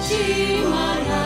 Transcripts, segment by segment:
cy'Imana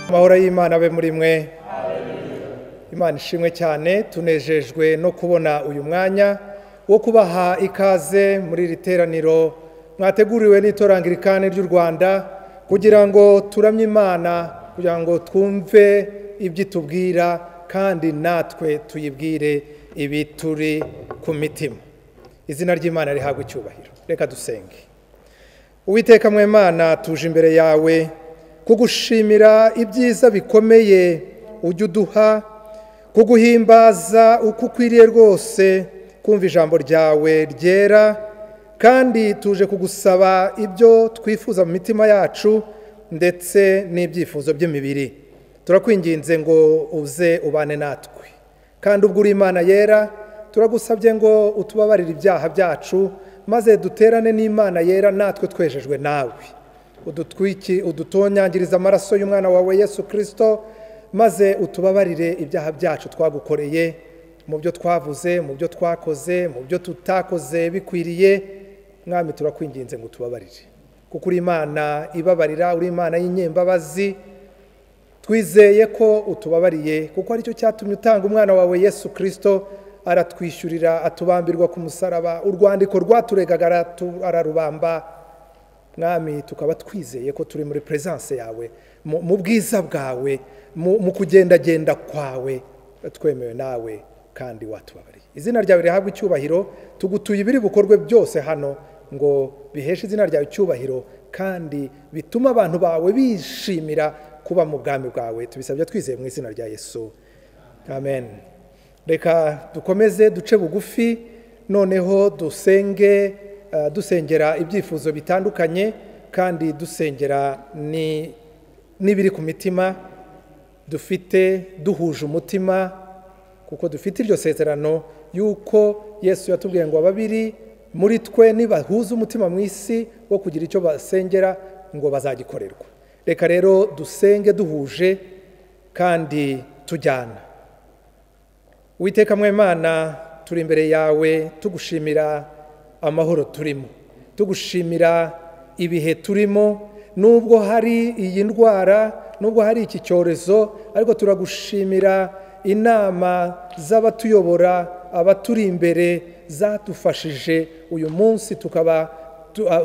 amahoro y'Imana abe muri mwe. Imana ishimwe cyane, tunejejwe no kubona uyu mwanya wo kubaha ikaze muri iri teraniro mwateguriwe n'Itorangirikani ry'u Rwanda kugira ngo turamye Imana, kugira ngo twumve ibyo itubwira kandi natwe tuyibwire ibi turi ku mitima. Izina ry'Imana rihabwe icyubahiro. Reka dusenge. Uwiteka mwe Mana, tuje imbere yawe kugushimira ibyiza bikomeye ujya uduha, kuguhimbaza uko ukwiriye rwose, kumva ijambo ryawe ryera, kandi tuje kugusaba ibyo twifuza mu mitima yacu ndetse n'ibyifuzo by'imibiri. Turakwinginze ngo uze ubane natwe, kandi ubwo uri Imana yera turagusabye ngo utubabarire ibyaha byacu, maze duterane n'Imana yera natwe twejejwe nawe. Udutonyangiriza amaraso y'umwana wawe Yesu Kristo, maze utubabarire ibyaha byacu twagukoreye, mu byo twavuze, mu byo twakoze, mu byo tutakoze bikwiriye. Mwami, turakwinginze ngo utubabarire, kuko uri Imana ibabarira, uri Imana y'inyembabazi. Twizeye ko utubabariye, kuko aricyo cyatumye utanga umwana wawe Yesu Kristo, aratwishyurira, atubambirwa ku musaraba, urwandiko rwaturegaga ararubamba. Mwami, tukaba twizeye ko turi muri presence yawe, mu bwiza bwawe, mu kugendagenda kwawe, twemewe nawe kandi watubabariye. Izina ryawe rihabwe icyubahiro. Tugutuye ibiri bukorwe byose hano ngo biheshe izina ryawe icyubahiro, kandi bituma abantu bawe bishimira kuba mu bwami bwawe. Tubisabye twizeye mu izina rya Yesu, amen. Reka dukomeze duce bugufi noneho dusenge, dusengera ibyifuzo bitandukanye, kandi dusengera n'ibiri ku mitima dufite, duhuje umutima, kuko dufite iryo sezerano yuko Yesu yatubwiye ngo ababiri muri twe nibahuza umutima mu isi wo kugira icyo basengera ngo bazagikorerwa. Reka rero dusenge duhuje kandi tujyana. Uwiteka mwe Mana, turi imbere yawe tugushimira amahoro turimo, tugushimira ibihe turimo, nubwo hari iyi ndwara, nubwo hari iki cyorezo, ariko turagushimira inama z'abatuyobora, abaturi imbere, zadufashije uyu munsi tukaba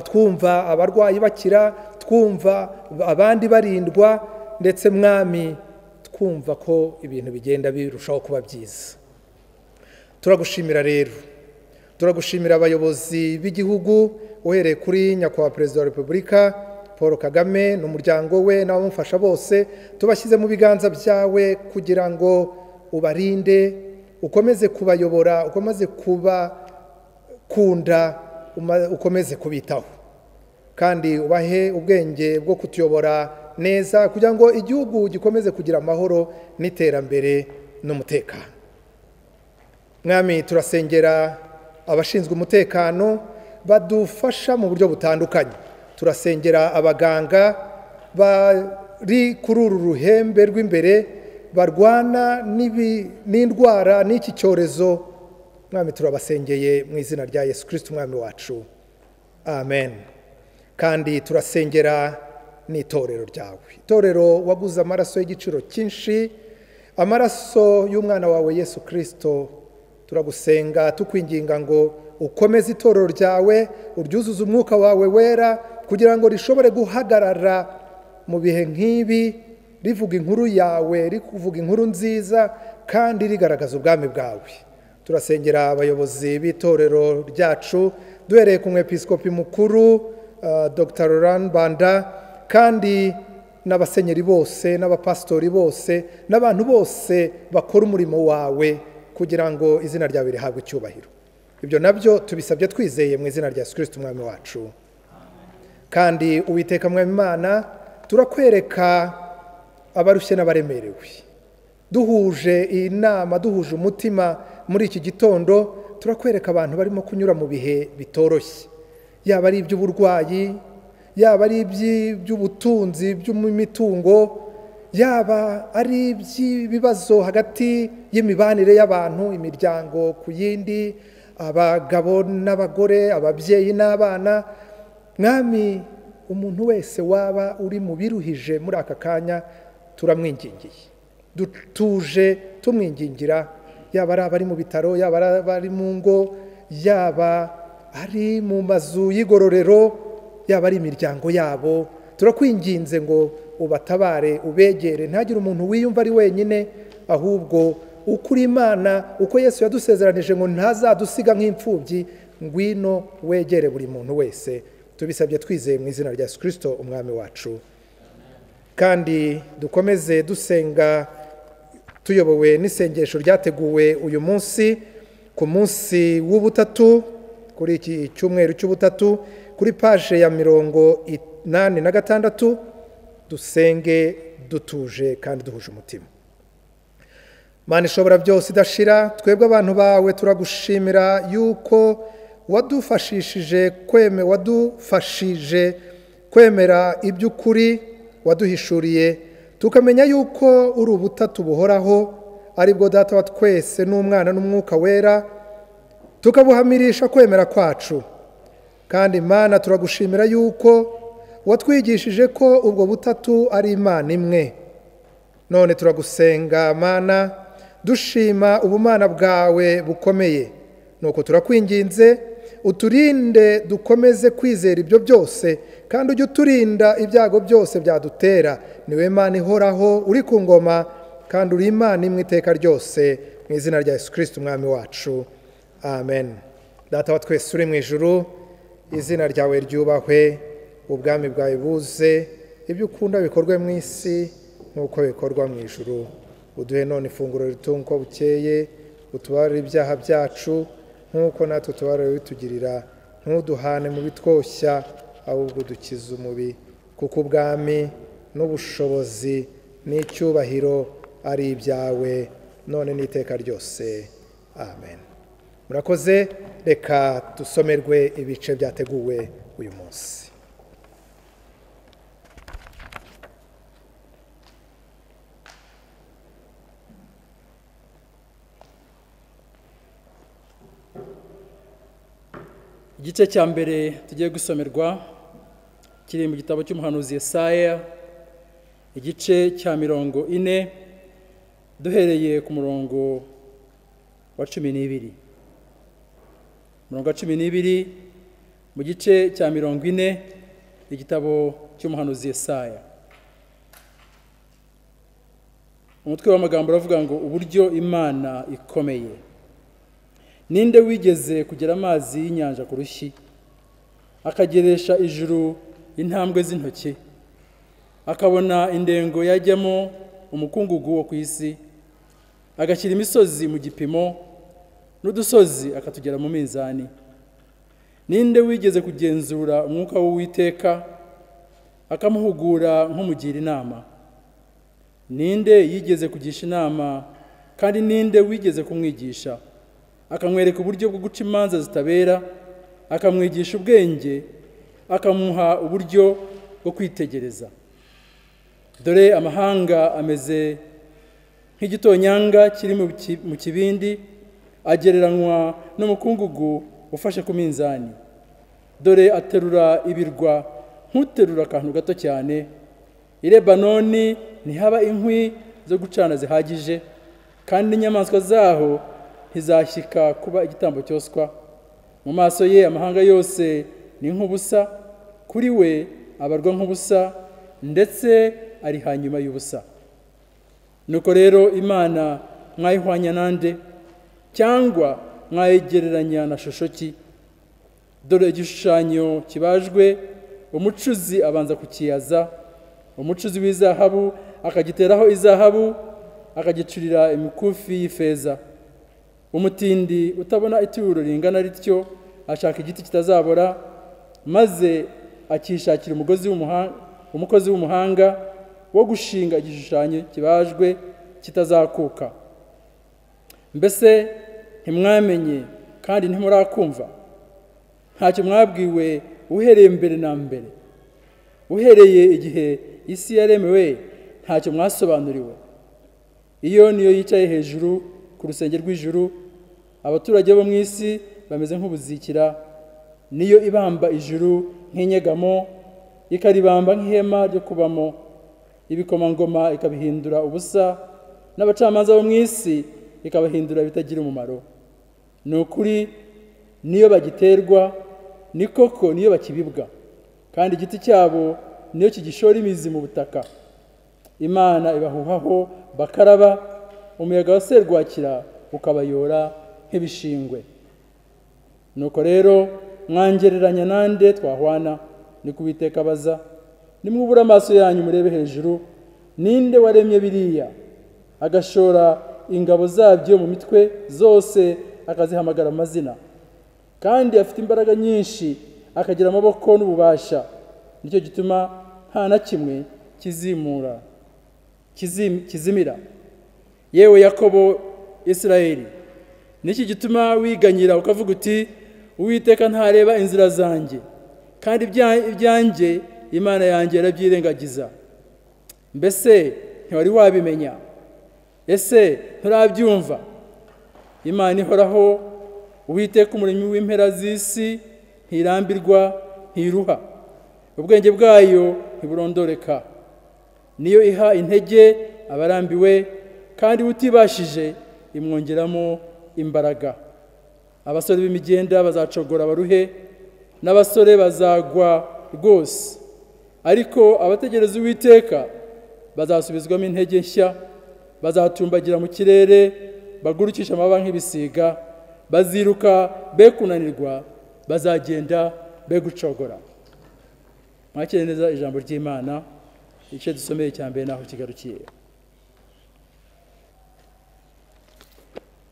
twumva abarwayi bakira, twumva abandi barindwa, ndetse Mwami twumva ko ibintu bigenda birushaho kuba byiza. Turagushimira rero, turagushimira abayobozi b'igihugu, uhereye kuri nyakubahwa Perezida wa Repubulika, Paul Kagame n'umuryango we n'abamufasha bose tubashyize mu biganza byawe kugira ngo ubarinde, ukomeze kubayobora, ukomeze kubakunda, ukomeze kubitaho, kandi ubahe ubwenge bwo kutuyobora neza kugira ngo igihugu gikomeze kugira amahoro n'iterambere n'umutekano. Mwami, turasengera abashinzwe umutekano badufasha mu buryo butandukanye. Turasengera abaganga bari kuri uru ruhembe rw'imbere barwana n'indwara n'iki cyorezo. Mwami, turabasengeye mu izina rya Yesu Kristo umwami wacu, amen. Kandi turasengera n'itorero ryawe, itorero waguze amaraso y'igiciro cyinshi, amaraso y'umwana wawe Yesu Kristo. Turagusenga tukwinginga ngo ukomeze itorero ryawe, uryuzuze umwuka wawe wera kugira ngo rishobore guhagarara mu bihe nk'ibi rivuga inkuru yawe, rikuvuga inkuru nziza kandi rigaragaza ubwami bwawe. Turasengera abayobozi b'itorero ryacu duhereye ku mwepiskopi mukuru Dr. Laurent Banda, kandi n'abasenyeri bose n'abapastori bose n'abantu bose bakora umurimo wawe kugira ngo izina ryawe rihabwe icyubahiro. Ibyo nabyo tubisabye twizeye mu izina rya Yesu Kristo umwami wacu. Kandi Uwiteka mwami Imana, turakwereka abarushye n'abaremerewe, duhuje inama, duhuje umutima muri iki gitondo. Turakwereka abantu barimo kunyura mu bihe bitoroshye, yaba ari iby'uburwayi, yaba ari iby'ubutunzi by'imitungo, yaba ari iby'ibibazo hagati y'imibanire y'abantu, imiryango ku yindi, abagabo n'abagore, ababyeyi n'abana. Mwami, umuntu wese waba uri mu biruhije muri aka kanya turamwingingiye, dutuje tumwingingira, yaba ari abari mu bitaro, yaba ari abari mu ngo, yaba ari mu mazu y'igororero, yaba ari imiryango yabo. Turakwinginze ngo ubatabare, ubegere, ntagire umuntu wiyumva ari wenyine, ahubwo ukuri Imana, uko Yesu yadusezeranije ngo ntazadusiga nk'imfubyi, ngwino wegere buri muntu wese. Tubisabye twizeye mu izina rya Yesu Kristo umwami wacu. Kandi dukomeze dusenga tuyobowe n'isengesho ryateguwe uyu munsi ku munsi w'ubutatu, kuri iki cyumweru cy'ubutatu, kuri paje ya 86. Dusenge dutuje kandi duhuje umutima. Mana ishobora byose idashira, twebwe abantu bawe turagushimira yuko wadufashije kwemera iby'ukuri waduhishuriye, tukamenya yuko uri ubutatu buhoraho, ari bwo Data wa twese n'Umwana n'Umwuka wera, tukabuhamirisha kwemera kwacu. Kandi Mana, turagushimira yuko watwigishije ko ubwo butatu ari Imana imwe. None turagusenga Mana, dushima ubumana bwawe bukomeye. Nuko turakwinginze uturinde dukomeze kwizera ibyo byose, kandi ujye uturinda ibyago byose byadutera. Niwe Mana ihoraho, uri ku ngoma, kandi uri Imana imwe iteka ryose, mu izina rya Yesu Kristo umwami wacu, amen. Data wa twese uri mu ijuru, izina ryawe ryubahwe, ubwami bwawe buze, ibyo ukunda bikorwe mu isi nk'uko bikorwa mu ijuru. Uduhe none ifunguro ritunga uko bukeye, utubarire ibyaha byacu nk'uko natwe tubarire bitugirira, ntuduhane mu bitwoshya, ahubwo dukize umubi, kuko ubwami n'ubushobozi n'icyubahiro ari ibyawe none n'iteka ryose, amen. Murakoze, reka dusomerwe ibice byateguwe uyu munsi. Igice cya mbere tugiye gusomerwa kiri mu gitabo cy'umuhanuzi Yesaya, igice cya 40, duhereye ku murongo wa 12. Murongo wa 12 mu gice cya 40 igitabo cy'umuhanuzi Yesaya. Umutwe w'amagambo uravuga ngo uburyo Imana ikomeye. Ninde wigeze kugera amazi y'inyanja ku rushyi, akageresha ijuru intambwe z'intoki, akabona indengo yajyamo umukungugu wo ku isi, agashyira imisozi mu gipimo n'udusozi akatugera mu mizani. Ninde wigeze kugenzura umwuka w'Uwiteka akamuhugura nk'umugira inama? Ninde yigeze kugisha inama, kandi ninde wigeze kumwigisha akamwereka uburyo bwo guca imanza zitabera, akamwigisha ubwenge, akamuha uburyo bwo kwitegereza? Dore amahanga ameze nk'igitonyanga kiri mu kibindi, agereranywa n'umukungugu ufashe ku minzani. Dore aterura ibirwa nk'uterura akantu gato cyane. I Lebanoni ntihaba inkwi zo gucana zihagije, kandi n'inyamaswa zaho ntizashyika kuba igitambo cyoswa. Mu maso ye amahanga yose ni nk'ubusa, kuri we abarwa nk'ubusa, ndetse ari hanyuma y'ubusa. Nuko rero Imana mwayihwanya nande, cyangwa mwayigereranya na shusho ki? Dore igishushanyo kibajwe, umucuzi abanza kukiyaza, umucuzi w'izahabu akagiteraho izahabu, akagicurira imikufi y'ifeza. Umutindi utabona ituro ringana rityo ashaka igiti kitazabora, maze akishakira umukozi w'umuhanga wo gushinga igishushanyo kibajwe kitazakuka. Mbese ntimwamenye kandi ntimurakumva? Ntacyo mwabwiwe uhereye mbere na mbere? Uhereye igihe isi yaremewe ntacyo mwasobanuriwe? Iyo niyo yicaye hejuru ku rusenge rw'ijuru, abaturage bo mu isi bameze nk'ubuzikira. Niyo ibamba ijuru nk'inyegamo, ikaribamba nk'ihema ryo kubamo. Ibikomangoma ikabihindura ubusa, n'abacamanza bo mu isi ikabahindura bitagira umumaro. Ni ukuri niyo bagiterwa, ni koko niyo bakibibwa, kandi igiti cyabo niyo kigishora imizi mu butaka. Imana ibahuhaho bakaraba, umuyaga wa serwakira ukabayora nk'ibishingwe. Nuko rero mwangereranya nande twahwana? Ni ku Uwiteka abaza. Nimwubura amaso yanyu murebe hejuru, ninde waremye biriya, agashora ingabo zabyo mu mitwe zose, akazihamagara amazina? Kandi afite imbaraga nyinshi, akagira amaboko n'ububasha. Nicyo gituma nta na kimwe kizimira. Yewe Yakobo, Isirayeli, niki gituma wiganyira ukavuga uti Uwiteka ntareba inzira zanjye, kandi ibyanjye Imana yanjye yarabyirengagiza? Mbese ntiwari wabimenya? Ese nturabyumva? Imana ihoraho, Uwiteka umuremyi w'impera z'isi, ntirambirwa ntiruha, ubwenge bwayo ntiburondoreka. Niyo iha intege abarambiwe, kandi utibashije imwongeramo imbaraga. Abasore b'imigenda bazacogora baruhe, n'abasore bazagwa rwose. Ariko abategereza Uwiteka bazasubizwamo intege nshya, bazatumbagira mu kirere, bagurukisha amababa nk'ibisiga, baziruka be kunanirwa, bazagenda be gucogora. Mwakire neza ijambo ry'Imana. Igice dusomeye cya mbere naho kigarukiye.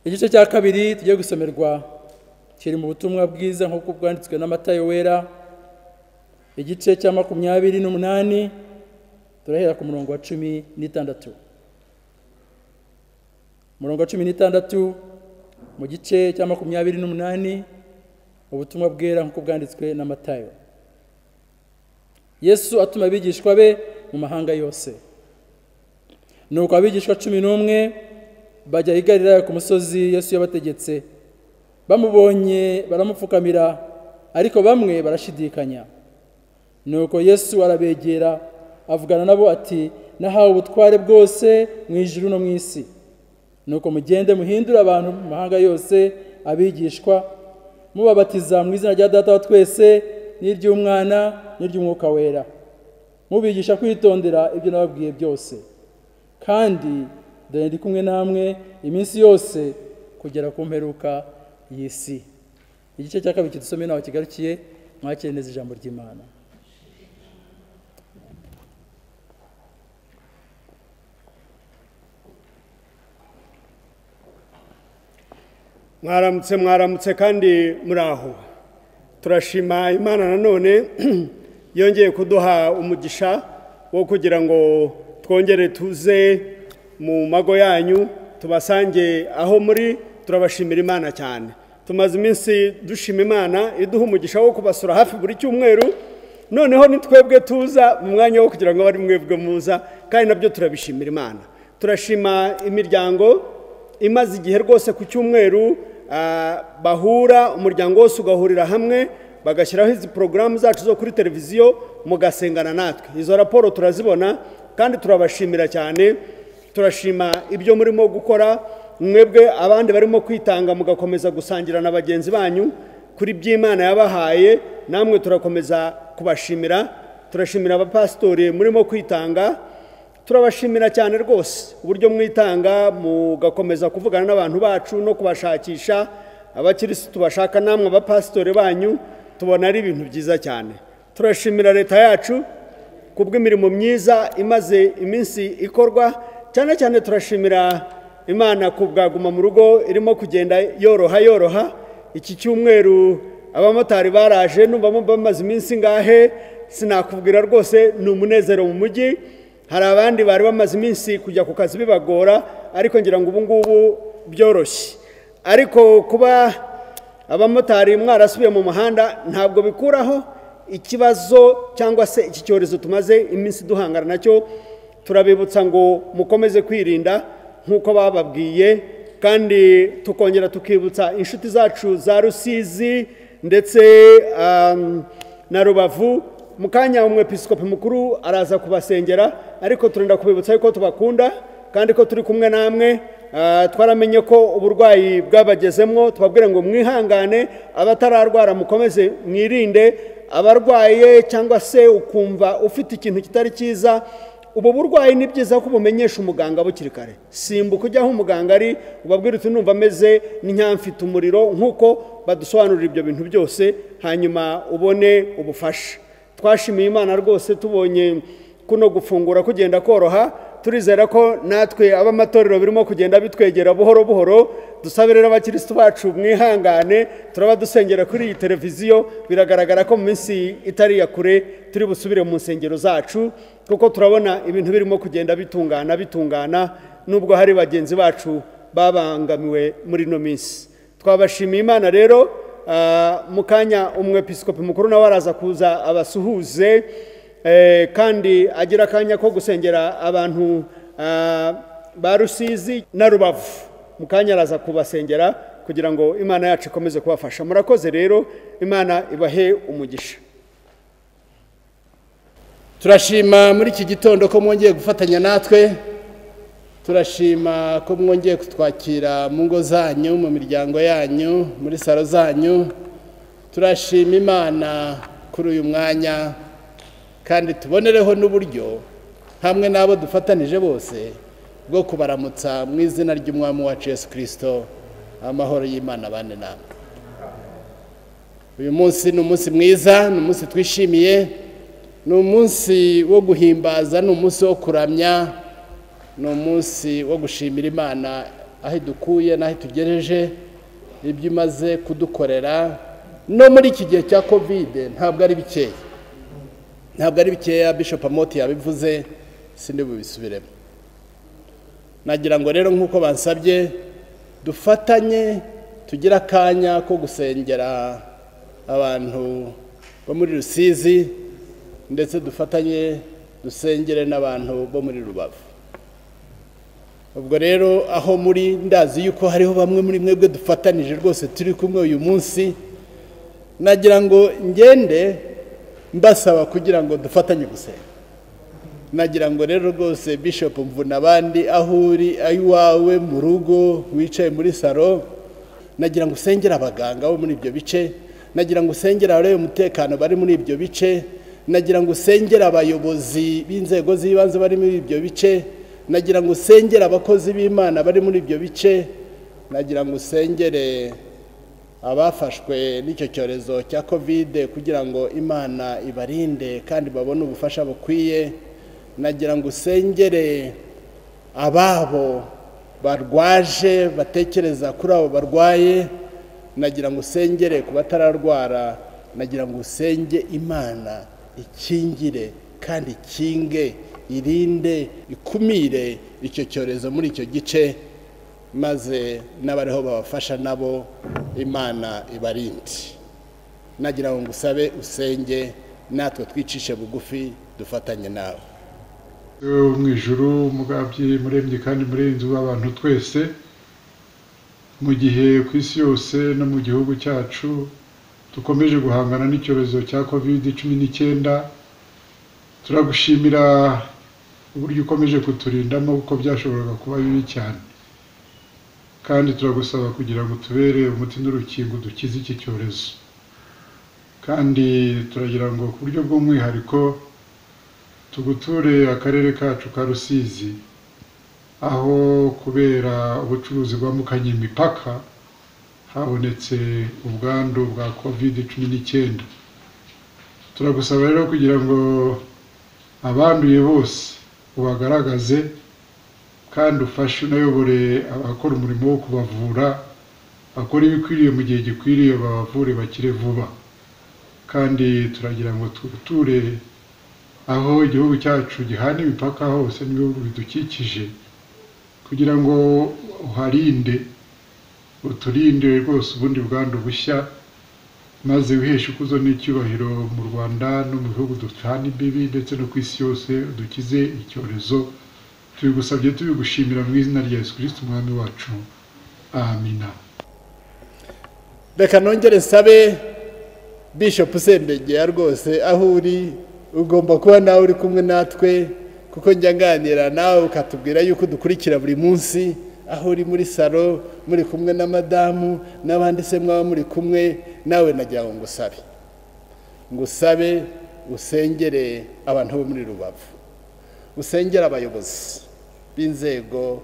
Igice cya kabiri tugiye gusomerwa kiri mu butumwa bwiza nk'uko bwanditswe na Matayo wera, igice cya 28, turahera ku murongo wa 16. Murongo wa 16 mu gice cya 28, ubutumwa bwera nk'uko bwanditswe na Matayo. Yesu atuma abigishwa be mu mahanga yose. Nuko abigishwa 11 bajya i Galilaya ku musozi Yesu yabategetse. Bamubonye baramupfukamira, ariko bamwe barashidikanya. Nuko Yesu arabegera avugana nabo ati, nahawe ubutware bwose mu ijuru no mu isi. Nuko mugende muhindura abantu mu mahanga yose abigishwa, mubabatiza mu izina rya Data wa twese n'iry'Umwana n'iry'Umwuka wera, mubigisha kwitondera ibyo nababwiye byose. Kandi dore ndi kumwe namwe iminsi yose kugera ku mperuka y'isi. Igice cya kabiri dusomeye naho kigarukiye. Mwakire neza ijambo ry'Imana. mwaramutse kandi muraho. Turashima Imana nanone yongeye kuduha umugisha wo kugira ngo twongere tuze mu mago yanyu tubasange aho muri. Turabashimira Imana cyane. Tumaze iminsi dushima Imana iduha umugisha wo kubasura hafi buri cyumweru, noneho ni twebwe tuza mu mwanya wo kugira ngo bari mwebwe muza, kandi nabyo turabishimira Imana. Turashima imiryango imaze igihe rwose ku cyumweru bahura, umuryango wose ugahurira hamwe bagashyiraho izi porogaramu zacu zo kuri televiziyo mugasengana natwe. Izo raporo turazibona kandi turabashimira cyane. Turashima ibyo murimo gukora, mwebwe abandi barimo kwitanga mugakomeza gusangira na bagenzi banyu kuri by'Imana yabahaye, namwe turakomeza kubashimira. Turashimira abapastori murimo kwitanga, turabashimira cyane rwose uburyo mwitanga mugakomeza kuvugana n'abantu bacu no kubashakisha. Abakirisitu bashaka namwe abapastori banyu, tubona ari ibintu byiza cyane. Turashimira leta yacu kubw'imirimo myiza imaze iminsi ikorwa, cyane cyane turashimira Imana kubwaguma mu rugo irimo kugenda yoroha. Iki cyumweru abamotari baraje, numva bamaze iminsi ngahe sinakubwira rwose, ni umunezero mu mujyi. Hari abandi bari bamaze iminsi kujya ku kazi bibagora, ariko ngira ngo ubu ngubu byoroshye. Ariko kuba abamotari mwarasubiye mu muhanda ntabwo bikuraho ikibazo cyangwa se iki cyorezo tumaze iminsi duhangana nacyo. Turabibutsa ngo mukomeze kwirinda nk'uko bababwiye, kandi tukongera tukibutsa inshuti zacu za Rusizi ndetse na Rubavu. Mu kanya umwepiskopi mukuru araza kubasengera, ariko turenda kubibutsa yuko tubakunda kandi ko turi kumwe namwe. Twaramenye ko uburwayi bwabagezemwo, tubabwire ngo mwihangane. Abatararwara mukomeze mwirinde. Abarwaye cyangwa se ukumva ufite ikintu kitari cyiza, ubu burwayi ni byiza ko bumenyesha umuganga bukiri kare. Simbuka ujya aho umuganga ari ubabwira uti numva ameze n'incyamfite umuriro, nk'uko badusobanurira ibyo bintu byose, hanyuma ubone ubufasha. Twashimiye Imana rwose tubonye kuno gufungura kugenda koroha. Turizera ko natwe abamatorero birimo kugenda bitwegera buhoro buhoro. Dusabe rero abakirisitu bacu mwihangane, turaba dusengera kuri iyi televiziyo. Biragaragara ko mu minsi itari ya kure turi busubire mu nsengero zacu, kuko turabona ibintu birimo kugenda bitungana nubwo hari bagenzi bacu babangamiwe muri no minsi. Twabashimiye Imana rero. Mu kanya umwepiskopi mukuru nawe araza kuza abasuhuze, kandi agira akanya ko gusengera abantu ba Rusizi na Rubavu. Mu kanya araza kubasengera kugira ngo Imana yacu ikomeze kubafasha. Murakoze rero, Imana ibahe umugisha. Turashima muri iki gitondo ko mwongeye gufatanya natwe. Turashima ko mwongeye kutwakira mu ngo zanyu, mu miryango yanyu, muri salo zanyu. Turashima Imana kuri uyu mwanya, kandi tubonereho n'uburyo hamwe n'abo dufatanije bose bwo kubaramutsa mu izina ry'Umwami wacu Yesu Kristo. Amahoro y'Imana bane namwe. Uyu munsi ni umunsi mwiza, ni umunsi twishimiye, ni umunsi wo guhimbaza, ni umunsi wo kuramya, ni umunsi wo gushimira Imana aho idukuye n'aho itugejeje, ibyo imaze kudukorera no muri iki gihe cya Covid. Ntabwo ari bikeya, Bishop Amoti yabivuze, sindi bubisubiremo. Nagira ngo rero nk'uko bansabye dufatanye, tugira akanya ko gusengera abantu bo muri Rusizi, ndetse dufatanye dusengere n'abantu bo muri Rubavu. Ubwo rero aho muri, ndazi yuko hariho bamwe muri mwebwe dufatanije rwose turi kumwe uyu munsi. Nagira ngo ngende mbasaba kugira ngo dufatanye gusenga. Nagira ngo rero rwose Bishop Mvuna abandi aho uri, iwawe mu rugo wicaye muri salo, nagira ngo usengere abaganga bo muri ibyo bice, nagira ngo usengere abareba umutekano bari muri ibyo bice, nagira ngo usengere abayobozi b'inzego z'ibanze bari muri ibyo bice, nagira ngo usengere abakozi b'Imana bari muri ibyo bice, nagira ngo usengere abafashwe n'icyo cyorezo cya Covid kugira ngo Imana ibarinde kandi babone ubufasha bukwiye. Nagira ngo usengere ababo barwaje batekereza kuri abo barwaye, nagira ngo usengere ku batararwara, nagira ngo usenge Imana ikingire kandi ikinge, irinde, ikumire icyo cyorezo muri icyo gice, maze n'abariho babafasha nabo Imana ibarinde. Nagira ngo ngusabe usenge, natwe twicishe bugufi dufatanye nawe. mu ijuru mugabyi muremye kandi murenzi w'abantu twese, mu gihe ku isi yose no mu gihugu cyacu dukomeje guhangana n'icyorezo cya COVID-19, turagushimira uburyo ukomeje kuturindamo kuko byashoboraga kuba bibi cyane, kandi turagusaba kugira ngo tubere umuti n'urukingo dukize iki cyorezo. Kandi turagira ngo ku buryo bw'umwihariko tuguture akarere kacu ka Rusizi, aho kubera ubucuruzi bwambukanye imipaka habonetse ubwandu bwa COVID-19. Turagusaba rero kugira ngo abanduye bose ubagaragaze kandi ufashe unayobore abakora umurimo wo kubavura, bakora ibikwiriye mu gihe gikwiriye, babavure bakire vuba. Kandi turagira ngo tuguture aho igihugu cyacu gihana imipaka hose n'ibihugu bidukikije, kugira ngo uharinde, uturinde rwose ubundi bwandu bushya, maze wiheshe ikuzo n'icyubahiro mu Rwanda no mu bihugu duhana imbibi ndetse no ku isi yose, dukize icyorezo. Tubigusabye tubigushimira mu izina rya Yesu Kristo umwami wacu, amina. Reka nongere nsabe Bishop Sembegera rwose, aho uri ugomba kuba nawe uri kumwe natwe, kuko njya nganira nawe ukatubwira yuko dukurikira buri munsi, aho uri muri salo muri kumwe na madamu n'abandi se mwaba muri kumwe. Nawe nagira ngo ngusabe usengere abantu bo muri Rubavu, usengere abayobozi b'inzego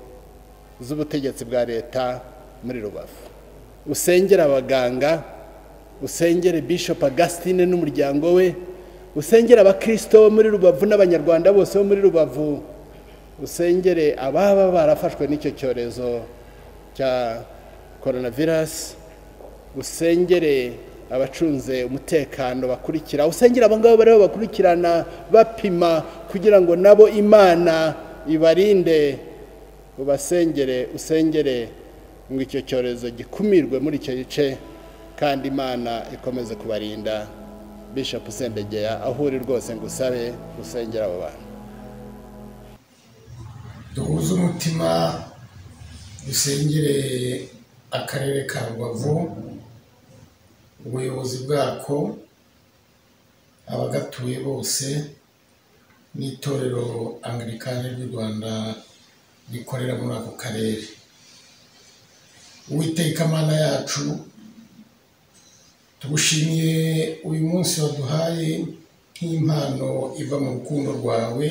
z'ubutegetsi bwa leta muri Rubavu, usengere abaganga, usengere Bishop Augustine n'umuryango we, usengere abakristo muri Rubavu n'abanyarwanda bose bo muri Rubavu, usengere ababa barafashwe n'icyo cyorezo cya coronavirus, usengere abacunze umutekano bakurikira, usengere abangabo bariho bakurikirana bapima kugira ngo nabo Imana ibarinde, ubasengere, usengere ngo icyo cyorezo gikumirwe muri icyo gice, kandi Imana ikomeze kubarinda. Bishop Sembegera, aho uri rwose ngusabe usengera abo bantu. Duhuze umutima dusengere akarere ka Rubavu, ubuyobozi bwako, abagatuye bose, n'itorero Anglikani ry'u Rwanda rikorera muri ako karere. Uwiteka Mana yacu, tugushimiye uyu munsi waduhaye nk'impano iva mu rukundo rwawe,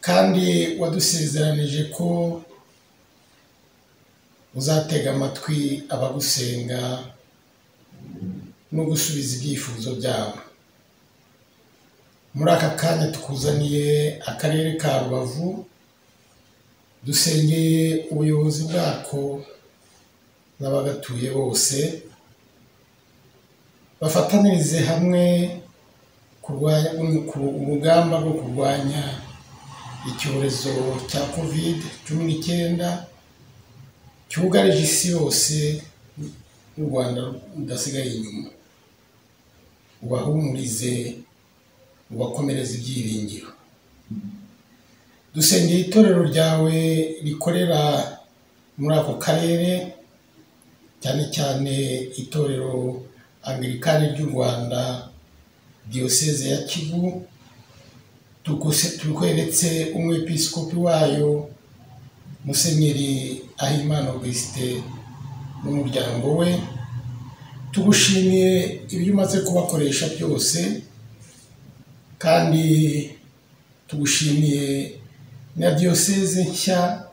kandi wadusezeranije ko uzatega amatwi abagusenga no gusubiza ibyifuzo byabo. Muri aka kanya tukuzaniye akarere ka Rubavu, dusengeye ubuyobozi bwako n'abagatuye bose, bafatanirize hamwe urugamba rwo kurwanya icyorezo cya COVID-19 cyugarije isi yose, n'u Rwanda rudasigaye inyuma. Ubahumurize, ubakomereze ibyiringiro. Dusengeye itorero ryawe rikorera muri ako karere, cyane cyane itorero Anglikani ry'u Rwanda Diyoseze ya Kivu. Tukweretse umwepiskopi wayo Musenyeri Ahimana Augustin n'umuryango we. Tugushimiye ibyo umaze kubakoresha byose, kandi tugushimiye na diyoseze nshya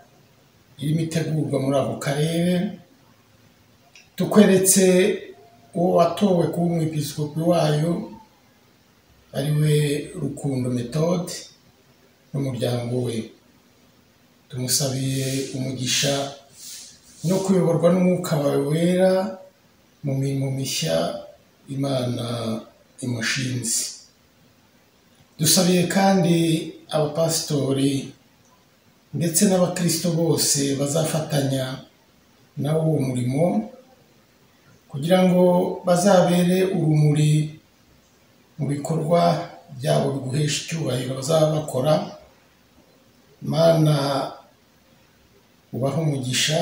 irimo itegurwa muri ako karere. Tukweretse uwo watowe kuba umwepiskopi wayo, ari we Rukundo Methode n'umuryango we. Tumusabiye umugisha no kuyoborwa n'umwuka wawe wera mu mirimo mishya Imana imushinze. Dusabiye kandi abapasitori ndetse n'abakristo bose bazafatanya nawo uwo murimo kugira ngo bazabere urumuri mu bikorwa byabo biguhesha icyubahiro bazaba bakora. Mana ubaha umugisha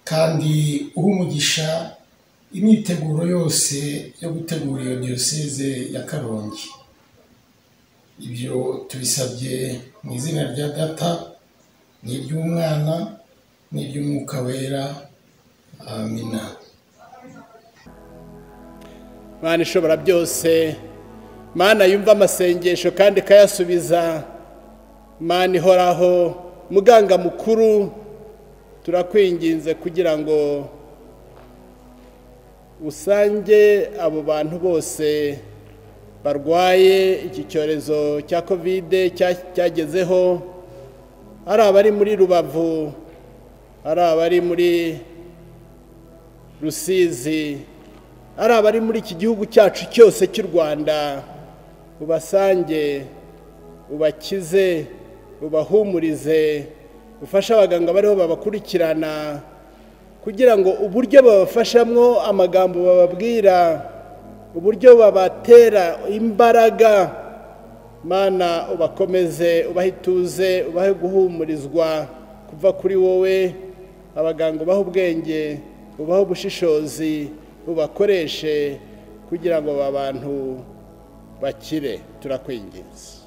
kandi uha umugisha imyiteguro yose yo gutegura iyo diyoseze ya Karongi. Ibyo tubisabye mu izina rya Data n'iry'Umwana n'iry'Umwuka wera. Amina. Mana ishobora byose, Mana yumva amasengesho kandi ikayasubiza, Mana ihoraho, muganga mukuru, turakwinginze kugira ngo usange abo bantu bose barwaye iki cyorezo cya Covid cyagezeho, ari abari muri Rubavu, ari abari muri Rusizi, ari abari muri iki gihugu cyacu cyose cy'u Rwanda, ubasange, ubakize, ubahumurize, ufasha abaganga bariho babakurikirana kugira ngo uburyo babafashamwo amagambo bababwira, uburyo babatera imbaraga, Mana ubakomeze, ubahe ituze, ubahe guhumurizwa kuva kuri wowe. Abaganga ubahe ubwenge, ubahe ubushishozi, ubakoreshe kugira ngo abantu bakire. Turakwinginze,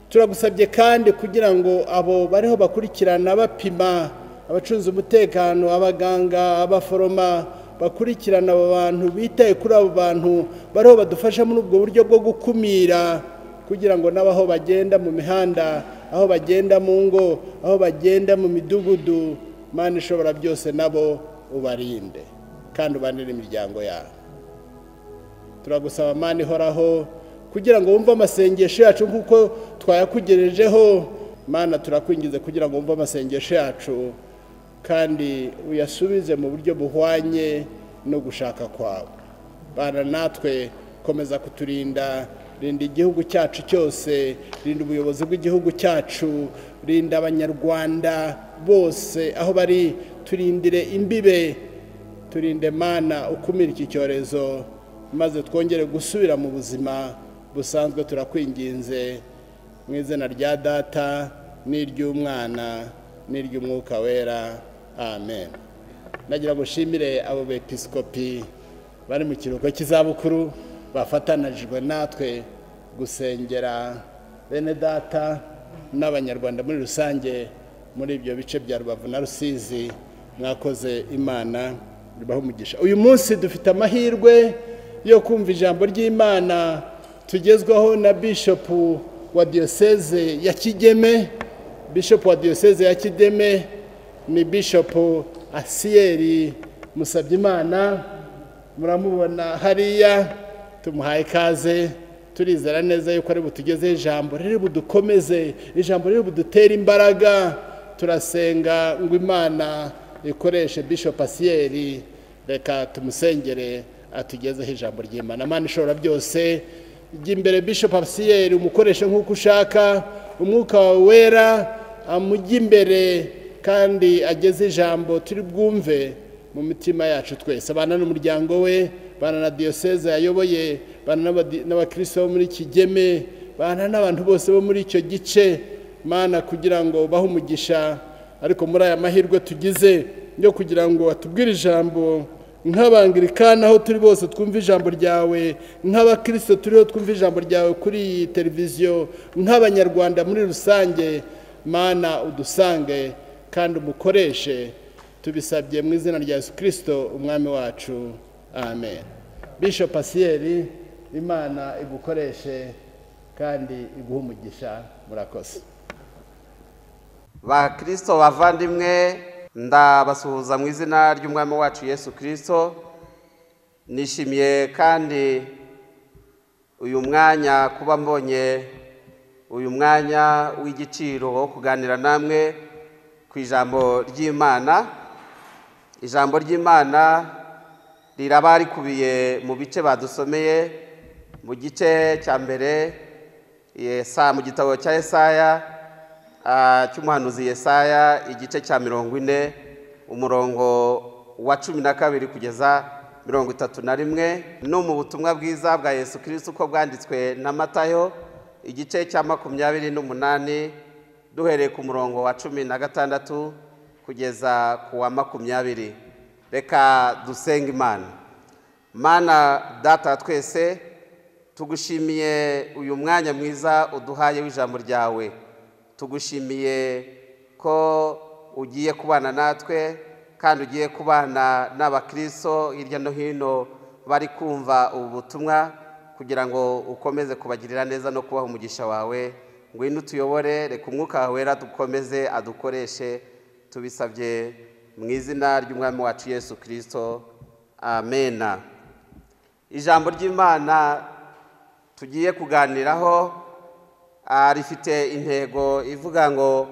turagusabye kandi kugira ngo abo bariho bakurikirana bapima, abacunze umutekano, abaganga, abaforoma bakurikirana abo bantu, bitaye kuri abo bantu bariho badufasha muri ubwo buryo bwo gukumira, kugira ngo n'abaho bagenda mu mihanda, aho bagenda mu ngo, aho bagenda mu midugudu, Mana ishobora byose nabo ubarinde kandi ubanire imiryango yabo. Turagusaba Mana ihoraho kugira ngo wumve amasengesho yacu nk'uko twayakugerejeho. Mana turakwingize kugira ngo wumve amasengesho yacu kandi uyasubize mu buryo buhwanye no gushaka kwawe. Bana natwe, komeza kuturinda, rinda igihugu cyacu cyose, rinda ubuyobozi bw'igihugu cyacu, rinda abanyarwanda bose aho bari, turindire imbibe, turinde Mana, ukumira iki cyorezo maze twongere gusubira mu buzima busanzwe. Turakwinginze mu izina rya Data n'iry'Umwana n'iry'Umwuka wera. Amen. Nagira gushimire abo bepiskopi bari mu kiruhuko cy'izabukuru bafatanijwe natwe gusengera bene Data n'abanyarwanda muri rusange muri ibyo bice bya Rubavu na Rusizi. Mwakoze, Imana ibahe umugisha. Uyu munsi dufite amahirwe yo kumva ijambo ry'Imana tugezwaho na Bishop wa Diocese ya Kigeme. Bishop wa Diocese ya Kigeme ni Bishop Asieri Musabyimana, muramubona hariya, tumuhaye ikaze. Turizera neza yuko ari butugezeho ijambo riri budukomeze, ijambo riri budutera imbaraga. Turasenga ngo Imana ikoreshe Bishop Asieri, reka tumusengere atugezeho ijambo ry'Imana. Imana ishobora byose, jya imbere Bishop Asieri, umukoreshe nk'uko ushaka, umwuka wawe wera amujya imbere kandi ageze ijambo turi bwumve mu mitima yacu twese. Abana n'umuryango we, bana na Diocese yayoboye, bana n'abakristo bo muri Kigeme, bana n'abantu bose bo muri icyo gice, Mana kugira ngo bahe umugisha. Ariko muri aya mahirwe tugize yo kugira ngo atubwire ijambo nk'abangirikana aho turi bose twumva ijambo ryawe, nk'abakristo turiho twumva ijambo ryawe kuri iyi televiziyo, nk'abanyarwanda muri rusange, Mana udusange kandi umukoreshe. Tubisabye mu izina rya Yesu Kristo umwami wacu. Amen. Bishop Asieri, Imana igukoreshe kandi iguhe umugisha. Murakoze. Ba Kristo bavandimwe, ndabasuhuza mu izina ry'umwami wacu Yesu Kristo. Nishimiye kandi uyu mwanya kuba mbonye uyu mwanya w'igiciro wo kuganira namwe ku ijambo ry'Imana. ijambo ry'Imana riraba rikubiye mu bice badusomeye mu gice cya mbere mu gitabo cya Yesaya cy'umuhanuzi Yesaya igice cya 40 umurongo wa 12 kugeza 31 no mu butumwa bwiza bwa Yesu Kristo uko bwanditswe na Matayo igice cya 28 duhereye ku murongo wa 16 kugeza ku wa 20. Reka dusenga Imana. Mana data twese, tugushimiye uyu mwanya mwiza uduhaye w'ijambo ryawe. Tugushimiye ko ugiye kubana natwe kandi ugiye kubana n'abakristo hirya no hino bari kumva ubu butumwa, kugira ngo ukomeze kubagirira neza no kubaha umugisha wawe. Ngwino tuyobore, reka umwuka wawe wera dukomeze adukoreshe, tubisabye mu izina ry'umwami wacu Yesu Kristo, amena. Ijambo ry'Imana tugiye kuganiraho rifite intego ivuga ngo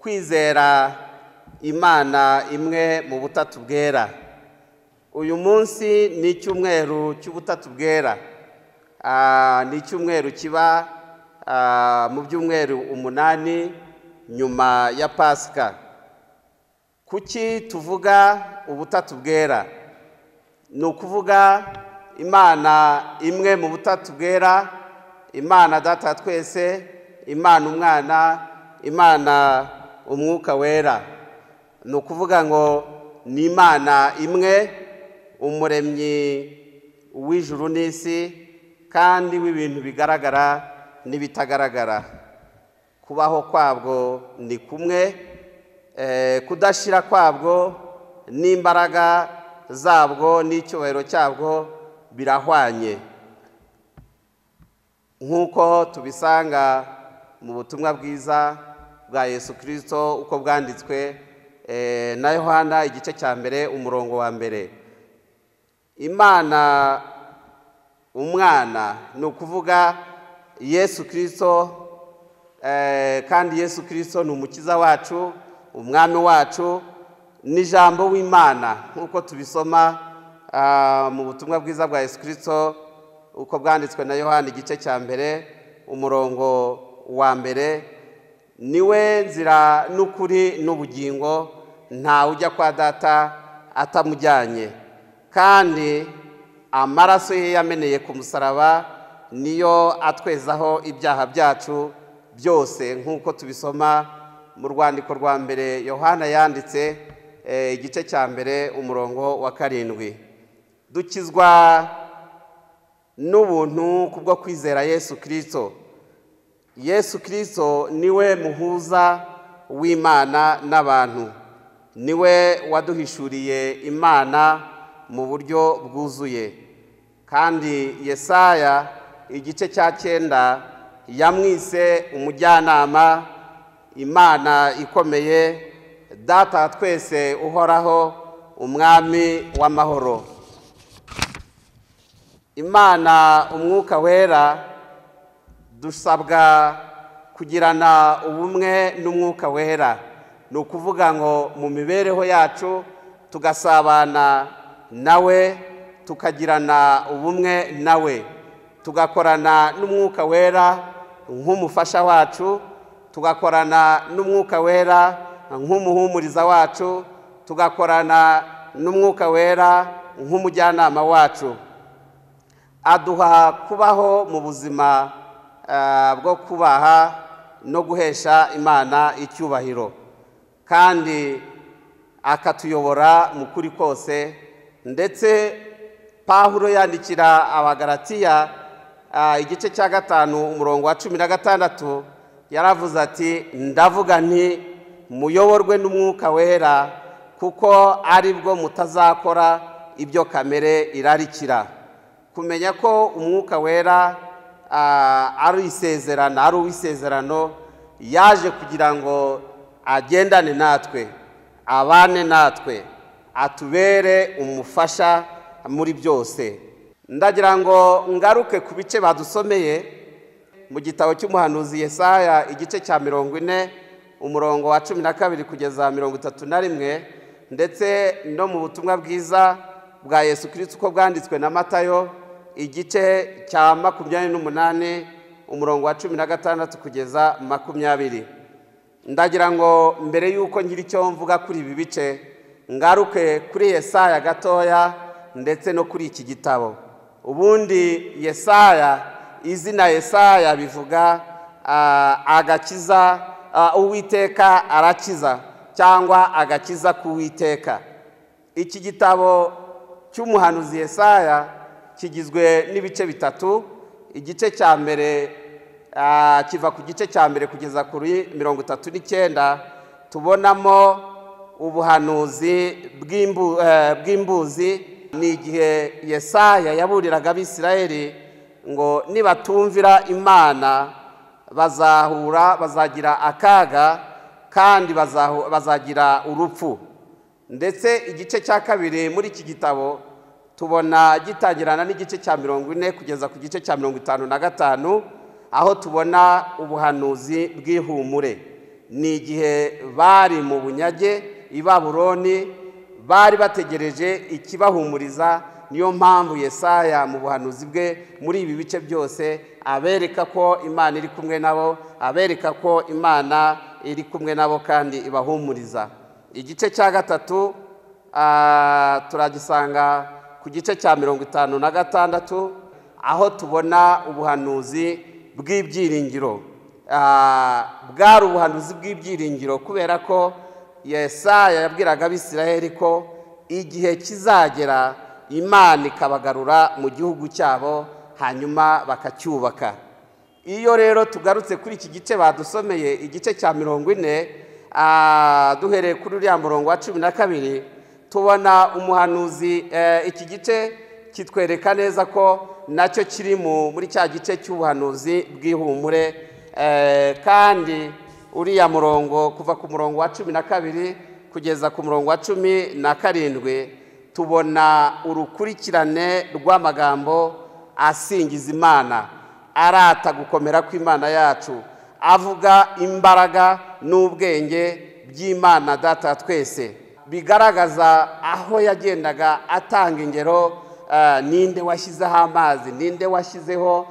kwizera Imana imwe mu butatu bwera. Uyu munsi ni icyumweru cy'ubutatu bwera, ni icyumweru kiba mu byumweru 8 nyuma ya Pasika. Kuki tuvuga ubutatu bwera? Ni ukuvuga Imana imwe mu butatu bwera, Imana data twese, Imana umwana, Imana umwuka wera. Ni ukuvuga ngo ni Imana imwe, umuremyi w'ijuru n'isi kandi w'ibintu bigaragara n'ibitagaragara. Kubaho kwabwo ni kumwe, kudashira kwabwo n'imbaraga zabwo n'icyubahiro cyabwo birahwanye. Nk'uko tubisanga mu butumwa bwiza bwa Yesu Kristo uko bwanditswe na Yohana igice cya mbere umurongo wa mbere. Imana umwana ni ukuvuga Yesu Kristo, kandi Yesu Kristo ni umukiza wacu, umwami wacu, n'ijambo w'Imana nk'uko tubisoma mu butumwa bwiza bwa Yesu Kristo uko bwanditswe na Yohana igice cya mbere umurongo wa mbere. Niwe nzira n'ukuri n'ubugingo, nta ujya kwa data atamujyanye, kandi amaraso ye yameneye ku musaraba niyo atwezaho ibyaha byacu byose, nk'uko tubisoma mu rwandiko rwa mbere Yohana yanditse igice cya mbere umurongo wa 7. Dukizwa n'ubuntu kubwo kwizera Yesu Kristo. Yesu Kristo niwe muhuza w'Imana n'abantu, niwe waduhishuriye Imana mu buryo bwuzuye. Kandi Yesaya igice cya 9 yamwise umujyanama, Imana ikomeye, data twese uhoraho, umwami w'amahoro. Imana umwuka wera, dusabwa kugirana ubumwe n'umwuka wera. Ni ukuvuga ngo mu mibereho yacu tugasabana nawe, tukagirana ubumwe nawe, tugakorana n'umwuka wera nk'umufasha wacu, tugakorana n'umwuka wera nk'umuhumuriza wacu, tugakorana n'umwuka wera nk'umujyanama wacu. Aduha kubaho mu buzima bwo kubaha no guhesha Imana icyubahiro, kandi akatuyobora mu kuri kose. Ndetse Pawulo yandikira Abagalatiya igice cya 5 umurongo wa 16 yaravuze ati, ndavuga nti muyoborwe n'umwuka wera, kuko ari bwo mutazakora ibyo kamere irarikira. Kumenya ko umwuka wera ari isezerano, ari uwisezerano, yaje kugira ngo agendane natwe, abane natwe, atubere umufasha muri byose. Ndagira ngo ngaruke ku bice badusomeye mu gitabo cy'umuhanuzi Yesaya igice cya 40 umurongo wa 12 kugeza 31, ndetse no mu butumwa bwiza bwa Yesu Kristo uko bwanditswe na Matayo igice cya 28 umurongo wa 16 kugeza 20. Ndagira ngo mbere yuko ngira icyo mvuga kuri ibi bice ngaruke kuri Yesaya gatoya ndetse no kuri iki gitabo. Ubundi Yesaya, izina Yesaya bivuga agakiza, Uwiteka arakiza cyangwa agakiza k'Uwiteka. Iki gitabo cy'umuhanuzi Yesaya kigizwe n'ibice bitatu. Igice cya mbere kiva ku gice cya mbere kugeza kuri 39 tubonamo ubuhanuzi bw'imbuzi. Ni igihe Yesaya yaburiraga Abisirayeli ngo nibatumvira Imana bazagira akaga kandi bazagira urupfu. Ndetse igice cya kabiri muri iki gitabo tubona gitangirana n'igice cya 40 kugeza ku gice cya 55 aho tubona ubuhanuzi bw'ihumure. Ni igihe bari mu bunyage i Babuloni, bari bategereje ikibahumuriza. Niyo mpamvu Yesaya mu buhanuzi bwe muri ibi bice byose abereka ko Imana iri kumwe nabo, abereka ko Imana iri kumwe nabo kandi ibahumuriza. Igice cya gatatu turagisanga ku gice cya 56 aho tubona ubuhanuzi bw'ibyiringiro. Bwari ubuhanuzi bw'ibyiringiro kubera ko Yesaya yabwiraga Abisirayeli ko igihe kizagera Imana ikabagarura mu gihugu cyabo hanyuma bakacyubaka. Iyo rero tugarutse kuri iki gice badusomeye igice cya 40 duhereye kuri uriya murongo wa 12 tubona umuhanuzi. Iki gice kitwereka neza ko nacyo kiri muri cya gice cy'ubuhanuzi bw'ihumure, kandi uriya murongo kuva ku murongo wa 12 kugeza ku murongo wa 17 tubona urukurikirane rw'amagambo asingiza Imana, arata gukomera kw'Imana yacu, avuga imbaraga n'ubwenge by'Imana Data twese. Bigaragaza aho yagendaga atanga ingero. Ninde washyizeho amazi, ninde washyizeho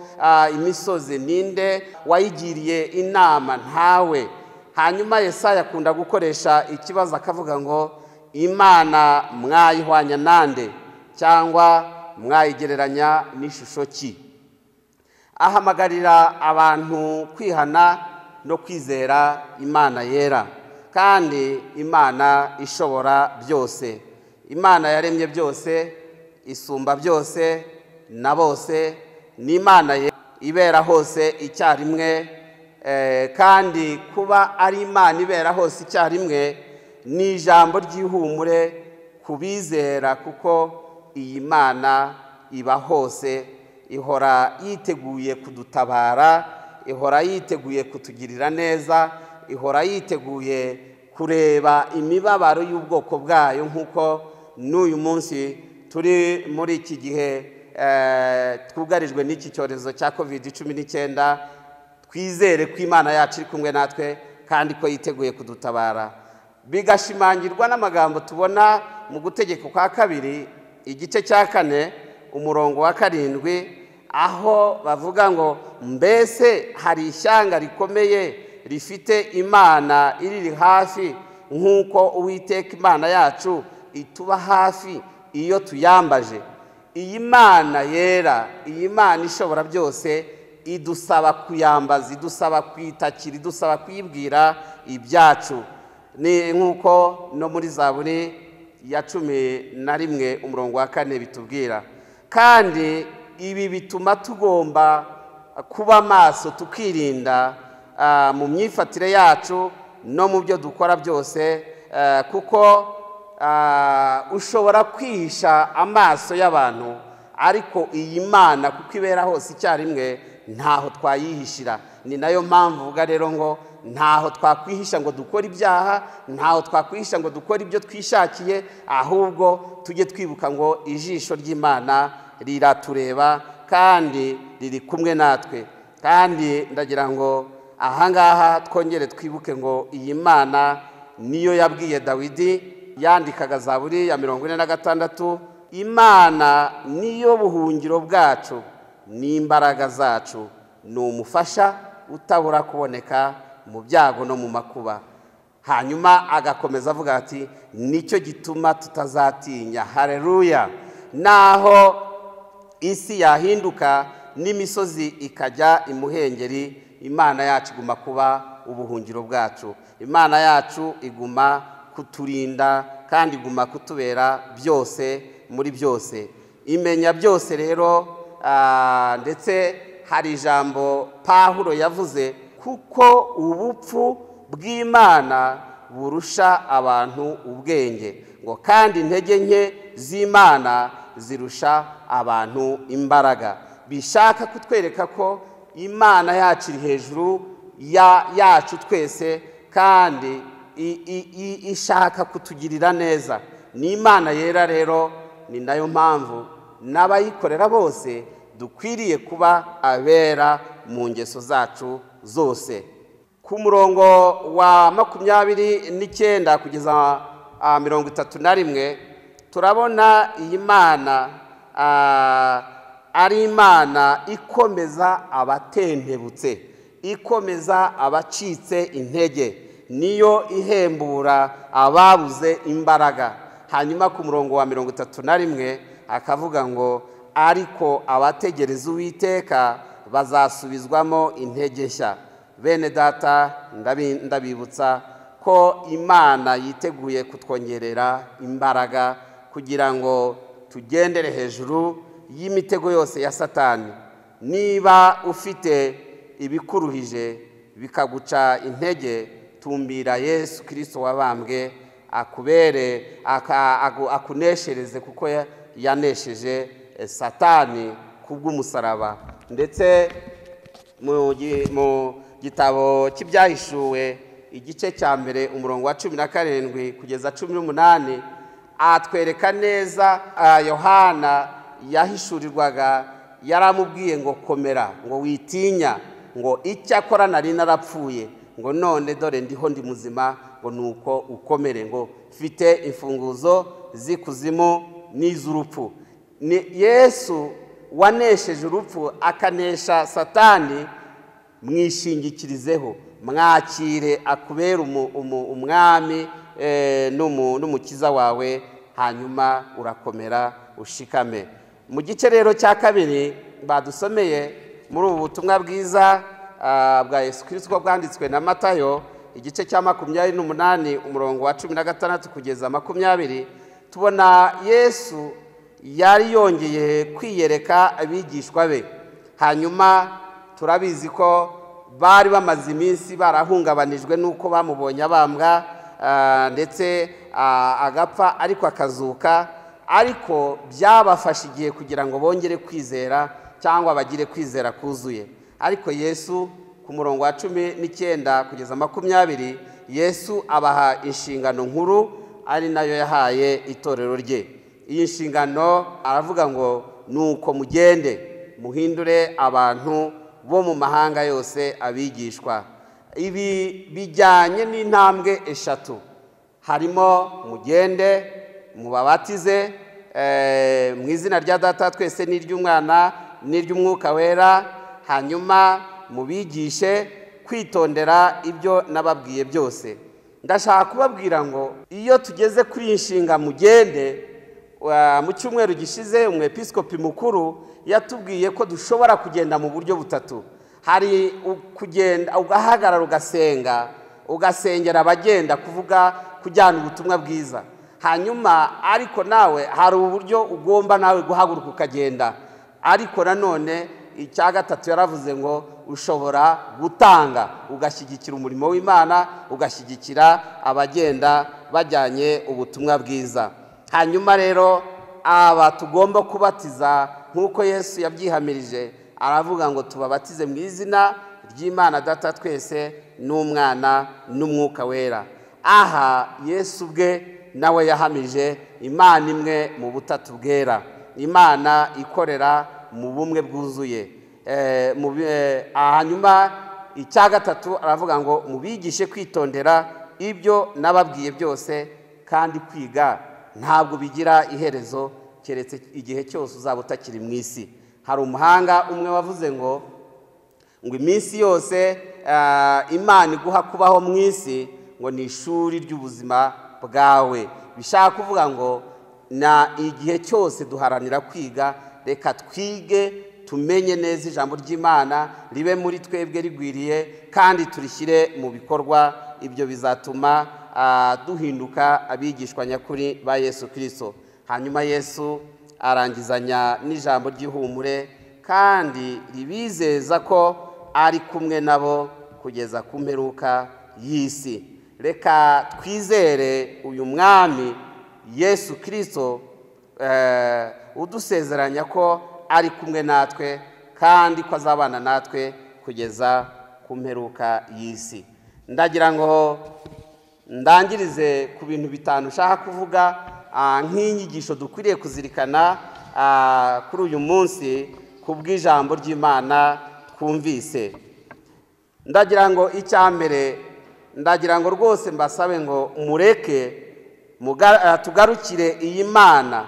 imisozi, ninde wayigiriye inama? Ntawe. Hanyuma Yesaya akunda gukoresha ikibazo akavuga ngo Imana mwayihwanya nande cyangwa mwayigereranya n'ishusho ki? Ahamagarira abantu kwihana no kwizera Imana yera kandi Imana ishobora byose. Imana yaremye byose, isumba byose na bose. Ni Imana ibera hose icyarimwe, kandi kuba ari Imana ibera hose icyarimwe ni ijambo ry'ihumure kubizera, kuko iyi Mana iba hose, ihora yiteguye kudutabara, ihora yiteguye kutugirira neza, ihora yiteguye kureba imibabaro y'ubwoko bwayo, nk'uko n'uyu munsi turi muri iki gihe twugarijwe n'iki cyorezo cya COVID-19. Twizere ko Imana yacu iri kumwe natwe kandi ko yiteguye kudutabara. Bigashimangirwa n'amagambo tubona mu Gutegeka kwa 2 igice cya 4 umurongo wa 7 aho bavuga ngo mbese hari ishyanga rikomeye rifite Imana iriri hafi nk'uko Uwiteka Imana yacu ituba hafi iyo tuyambaje. Iyi Mana yera, iyi Mana ishobora byose idusaba kuyambaza, idusaba kwitakira, idusaba kwibwira ibyacu. Ni nk'uko no muri Zaburi ya 11 umurongo wa 4 bitubwira. Kandi ibi bituma tugomba kuba maso, tukirinda mu myifatire yacu no mu byo dukora byose, kuko ushobora kwihisha amaso y'abantu, ariko iyi Mana kuko ibera hose icyarimwe ntaho twayihishira. Ni nayo mpamvu uvuga rero ngo ntaho twakwihisha ngo dukora ibyaha, ntaho twakwihisha ngo dukora ibyo twishakiye, ahubwo tujye twibuka ngo ijisho ry'Imana riratureba kandi riri kumwe natwe. Kandi ndagira ngo ahangaha twongere twibuke ngo iyi Mana niyo yabwiye Dawidi yandikaga Zaburi ya 46, Imana niyo buhungiro bwacu n'imbaraga zacu, ni umufasha utabura kuboneka mu byago no mu makuba. Hanyuma agakomeza avuga ati nicyo gituma tutazatinya. Haleluya! Naho isi yahinduka n'imisozi ikajya imuhengeri, Imana yacu iguma kuba ubuhungiro bwacu. Imana yacu iguma kuturinda kandi iguma kutubera byose muri byose. Imenya byose rero, ndetse hari ijambo Pawulo yavuze, kuko ubupfu bw'Imana burusha abantu ubwenge, ngo kandi intege nke z'Imana zirusha abantu imbaraga. Bishaka kutwereka ko Imana yacu iri hejuru yacu twese, kandi ishaka kutugirira neza. Ni Imana yera rero, ni nayo mpamvu n'abayikorera bose dukwiriye kuba abera mu ngeso zacu zose. Ku murongo wa 29 kugeza 31 turabona iyi Mana ari Imana ikomeza abatentebutse, ikomeza abacitse intege, niyo ihembura ababuze imbaraga. Hanyuma ku murongo wa 31 akavuga ngo ariko abategereza Uwiteka bazasubizwamo intege nshya. Bene data, ndabibutsa ko Imana yiteguye kutwongerera imbaraga kugira ngo tugendere hejuru y'imitego yose ya Satani. Niba ufite ibikuruhije bikaguca intege, tumbira Yesu Kristo wabambwe akubere akuneshereze, kuko yanesheje Satani kubw'umusaraba. Ndetse mu gitabo cy'Ibyahishuwe igice cya mbere umurongo wa 17 kugeza 18 atwereka neza Yohana yahishurirwaga, yaramubwiye ngo komera, ngo witinya, ngo icyakora nari narapfuye, ngo none dore ndiho ndi muzima, ngo nuko ukomere, ngo mfite imfunguzo z'ikuzimu n'iz'urupfu. Ni Yesu wanesheje urupfu akanesha Satani. Mwishingikirizeho, mwakire akubera umwami n'umukiza wawe, hanyuma urakomera ushikame. Mu gice rero cya kabiri badusomeye muri ubu butumwa bwiza bwa Yesu Kristo bwanditswe na Matayo igice cya 28 umurongo wa 16 kugeza 20, tubona Yesu yari yongeye kwiyereka abigishwa be. Hanyuma turabizi ko bari bamaze iminsi barahungabanijwe nuko bamubonye abambwa, ndetse agapfa ariko akazuka, ariko byabafashe igihe kugira ngo bongere kwizera cyangwa bagire kwizera kuzuye. Ariko Yesu ku murongo wa 19 kugeza 20 Yesu abaha inshingano nkuru, ari nayo yahaye itorero rye. Iyi nshingano aravuga ngo nuko mugende muhindure abantu bo mu mahanga yose abigishwa. Ibi bijyanye n'intambwe eshatu, harimo mugende mubabatize mu izina rya Data twese n'iry'Umwana n'iry'Umwuka wera, hanyuma mubigishe kwitondera ibyo nababwiye byose. Ndashaka kubabwira ngo iyo tugeze kuri inshinga mugende, mu cyumweru gishize umwepiskopi mukuru yatubwiye ko dushobora kugenda mu buryo butatu. Hari kugenda ugahagarara ugasenga, ugasengera abagenda, kuvuga kujyana ubutumwa bwiza. Hanyuma ariko nawe hari uburyo ugomba nawe guhaguruka ukagenda. Ariko nanone icya gatatu yaravuze ngo ushobora gutanga, ugashyigikira umurimo w'Imana, ugashyigikira abagenda bajyanye ubutumwa bwiza. Hanyuma rero aba tugomba kubatiza nk'uko Yesu yabyihamirije, aravuga ngo tubabatize mu izina ry'Imana Data twese n'Umwana n'Umwuka wera. Aha Yesu bwe nawe yahamije Imana imwe mu butatu bwera, Imana ikorera mu bumwe bwuzuye. Hanyuma icya gatatu aravuga ngo mubigishe kwitondera ibyo nababwiye byose, kandi kwiga ntabwo bigira iherezo keretse igihe cyose uzaba utakiri mu isi. Hari umuhanga umwe wavuze ngo iminsi yose Imana iguha kubaho mu isi ngo ni ishuri ry'ubuzima bwawe. Bishaka kuvuga ngo na igihe cyose duharanira kwiga, reka twige tumenye neza ijambo ry'Imana ribe muri twebwe rigwiriye kandi turishyire mu bikorwa. Ibyo bizatuma duhinduka abigishwa nyakuri ba Yesu Kristo. Hanyuma Yesu arangizanya n'ijambo ry'ihumure kandi ribizeza ko ari kumwe nabo kugeza ku mperuka y'isi. Reka twizere uyu mwami Yesu Kristo udusezeranya ko ari kumwe natwe kandi ko azabana natwe kugeza ku mperuka y'isi. Ndagira ngo ndangirize ku bintu bitanu ushaka kuvuga nk'inyigisho dukwiriye kuzirikana kuri uyu munsi ku bw'ijambo ry'Imana twumvise. Ndagira ngo icyambere, ndagira ngo rwose mbasabe ngo mureke tugarukire iyi Mana,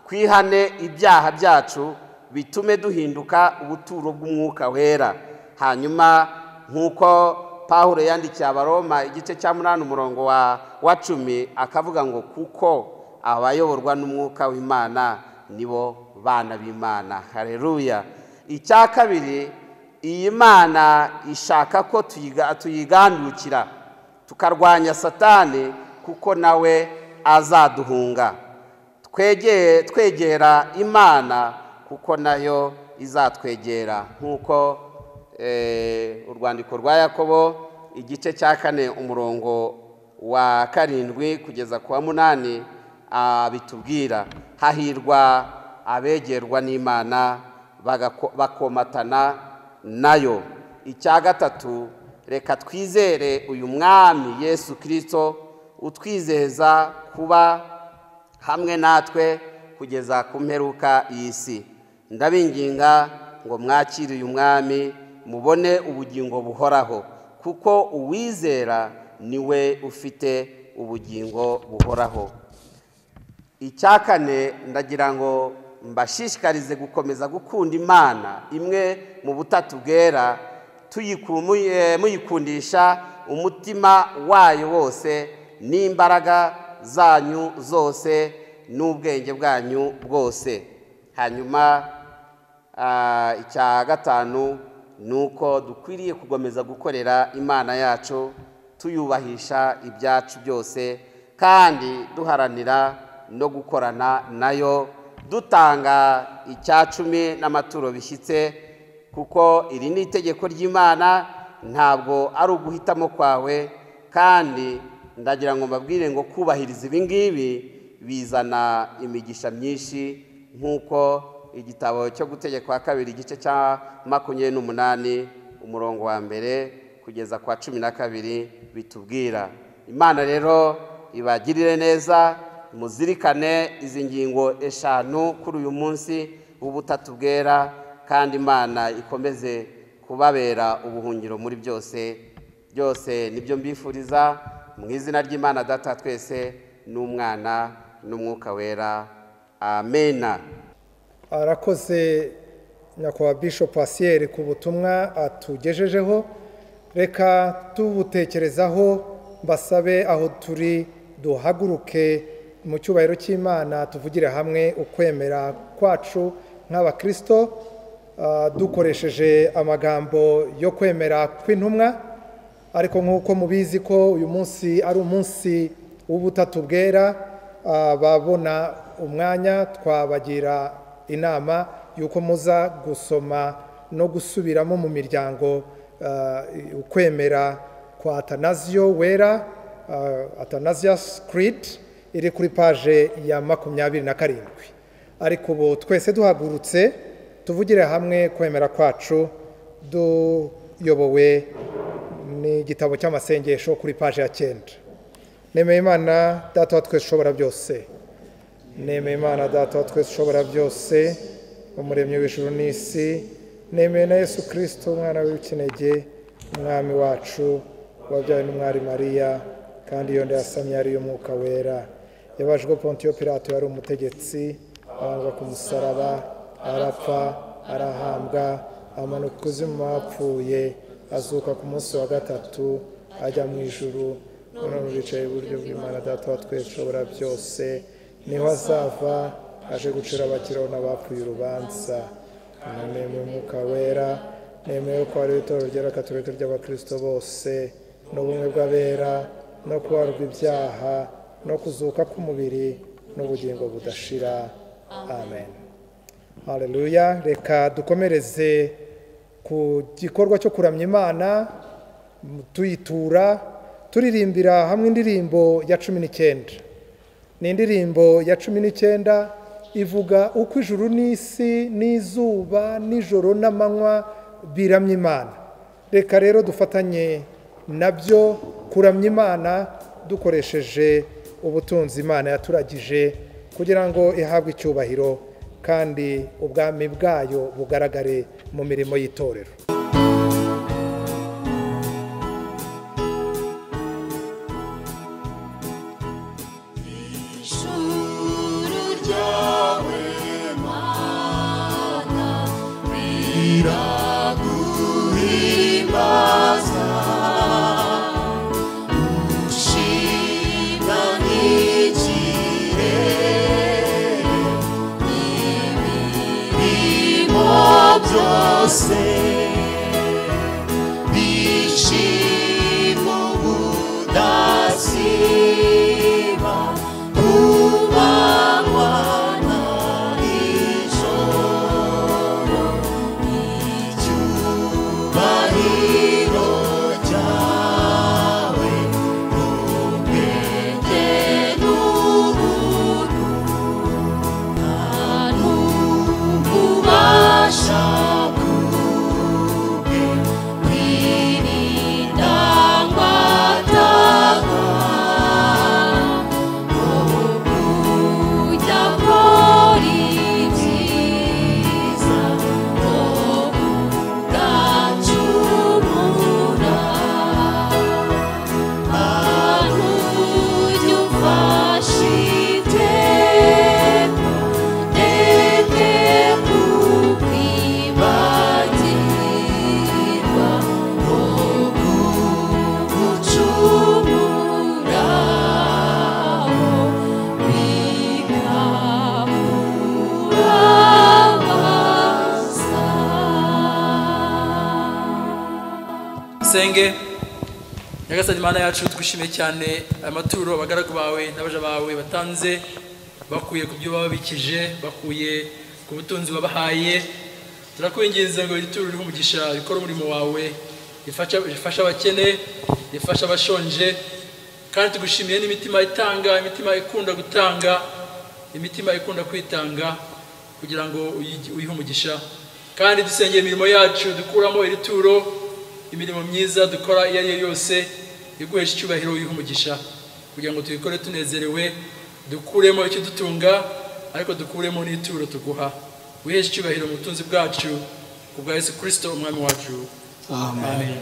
twihane ibyaha byacu bitume duhinduka ubuturo bw'umwuka wera. Hanyuma nk'uko Pawulo yandikiye Abaroma igice cya 8 umurongo wa 10 akavuga ngo kuko abayoborwa n'umwuka w'Imana nibo bana b'Imana. Haleluya. Icya kabiri, iyi Mana ishaka ko tuyigandukira tukarwanya Satani kuko nawe azaduhunga. Twegera Imana kuko nayo izatwegera. Nk'uko urwandiko rwa Yakobo igice cya 4 umurongo wa 7 kugeza ku wa 8 bitubwira. Hahirwa abegerwa n'Imana bakomatana nayo. Icya gatatu, reka twizere uyu mwami Yesu Kristo utwizeza kuba hamwe natwe kugeza ku mperuka y'isi. Ndabinginga ngo mwakire uyu mwami mubone ubugingo buhoraho, kuko uwizera niwe ufite ubugingo buhoraho. Icya kane, ndagira ngo mbashishikarize gukomeza gukunda Imana imwe mu butatu bwera, muyikundisha umutima wayo wose n'imbaraga zanyu zose n'ubwenge bwanyu bwose. Hanyuma icya gatanu nuko dukwiriye kugomeza gukorera Imana yacu tuyubahisha ibyacu byose kandi duharanira no gukorana nayo, dutanga icya 10 n'amaturo bishyitse, kuko iri ni itegeko ry'Imana, ntabwo ari uguhitamo kwawe. Kandi ndagira ngo mbabwire ngo kubahiriza ibi ngibi bizana imigisha myinshi, nk'uko igitabo cyo Gutegeka 2 igice cya 28 umurongo wa 1 kugeza kwa 12 bitubwira. Imana rero ibagirire neza, muzirikane izi ngingo 5 kuri uyu munsi w'ubutatu bwera, kandi Imana ikomeze kubabera ubuhungiro muri byose nibyo mbifuriza mu izina ry'Imana Data twese n'Umwana n'Umwuka wera. Amena. Arakoze nyakubahwa Bishop Asiel ku butumwa atugejejeho. Reka tubutekerezaho, mbasabe aho turi duhaguruke mu cyubahiro cy'Imana, tuvugire hamwe ukwemera kwacu nk'abakristo dukoresheje amagambo yo kwemera kw'intumwa. Ariko nk'uko mubizi ko uyu munsi ari umunsi w'ubutatu bwera, babona umwanya twabagira inama yuko muza gusoma no gusubiramo mu miryango ukwemera kwa Athanasio wera, Athanasius Creed, iri kuri page ya 27. Ariko ubu twese duhagurutse tuvugire hamwe kwemera kwacu duyobowe n'igitabo cy'amasengesho kuri page ya 9. Nemeye Imana Data wa twese ushobora byose, nemeye Imana Data wa twese ushobora byose, umuremyi w'ijuru n'isi, nemeye na Yesu Kristo umwana w'ikinege, umwami wacu wabyawe n'umwari Mariya, kandi yonde yasamye ari y'Umwuka wera, yabajwe Pontiyo Pilato yari umutegetsi, abambwa ku musaraba, arapfa, arahambwa, amanuka ikuzimu mu bapfuye, azuka ku munsi wa gatatu, ajya mu ijuru, none yicaye iburyo bw'Imana Data wa twese ushobora byose, niho azava aje gucira abakiriho n'abapfuye urubanza. Nemeye umwuka wera, nemeye ko ari itorero ryera Katolika ry'Abakristo bose, n'ubumwe bw'abera, no kubarwa ibyaha, no kuzuka k'umubiri n'ubugingo budashira. Amen. Haleluya. Reka dukomereze ku gikorwa cyo kuramya Imana, tuyitura turirimbira hamwe indirimbo ya 19. Ni indirimbo ya 19 ivuga uko ijuru n'isi n'izuba n'ijoro n'amanywa biramya Imana. Reka rero dufatanye nabyo kuramya Imana dukoresheje ubutunzi Imana yaturagije kugira ngo ihabwe icyubahiro kandi ubwami bwayo bugaragare mu mirimo y'itorero. Senge Nyagasani Imana yacu twishimiye cyane amaturo abagaragu bawe n'abaja bawe batanze bakuye ku byo babikije, bakuye ku butunzi wabahaye. Turakwinginze ngo ituro riri umugisha rikora umurimo wawe, rifasha abakene, rifasha abashonje, kandi tugushimiye n'imitima itanga, imitima ikunda gutanga, imitima ikunda kwitanga kugira ngo uyihe umugisha. Kandi dusengeye imirimo yacu dukuramo iri turo, imirimo myiza dukora iyo ari yo yose iguhesha icyubahiro uyihe umugisha, kugira ngo tuyikore tunezerewe, dukuremo icyo dutunga ariko dukuremo n'ituro tuguha. Wiheshe icyubahiro mu butunzi bwacu kubwa Yesu Kristo umwami wacu. Amen.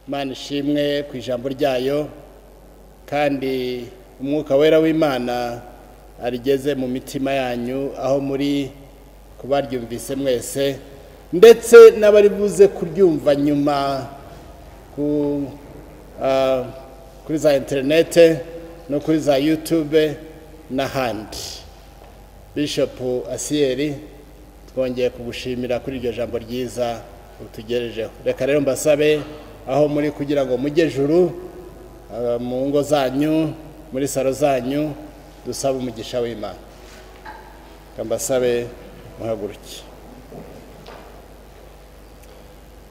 Imana ishimwe ku ijambo ryayo, kandi umwuka wera w'Imana arigeze mu mitima yanyu aho muri kubaryumvise mwese, ndetse n'abari buze kuryumva nyuma kuri za interinete no kuri za YouTube n'ahandi. Bishop Asiyeri, twongeye kugushimira kuri iryo jambo ryiza utugerejeho. Reka rero mbasabe aho muri kugira ngo mujye juru mu ngo zanyu, muri saro zanyu, dusaba umugisha w'Imana. Kambasabe muhaguruke.